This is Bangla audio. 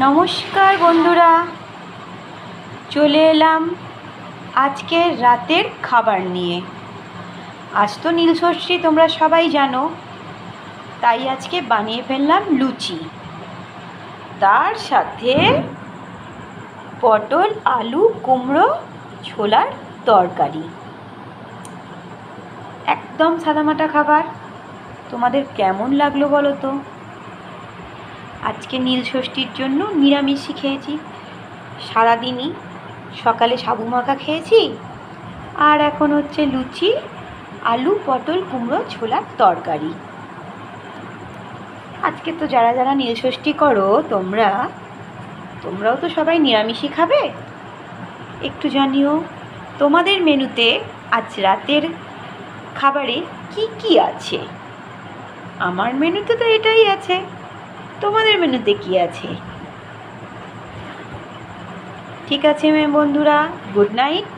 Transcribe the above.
নমস্কার বন্ধুরা, চলে এলাম আজকের রাতের খাবার নিয়ে। আজ তো নীলষষ্ঠী, তোমরা সবাই জানো, তাই আজকে বানিয়ে ফেললাম লুচি। তার সাথে পটল, আলু, কুমড়ো, ছোলার তরকারি। একদম সাদামাটা খাবার। তোমাদের কেমন লাগলো বলো তো? আজকে নীলষষ্ঠীর জন্য নিরামিষই খেয়েছি। সারাদিনই সকালে সাবু মাখা খেয়েছি, আর এখন হচ্ছে লুচি, আলু, পটল, কুমড়ো, ছোলার তরকারি। আজকে তো যারা যারা নীলষষ্ঠী করো তোমরাও তো সবাই নিরামিষই খাবে। একটু জানিও তোমাদের মেনুতে আজ রাতের খাবারে কি কি আছে। আমার মেনুতে তো এটাই আছে, তোমাদের মেনুতে কি আছে? ঠিক আছে বন্ধুরা, গুড নাইট।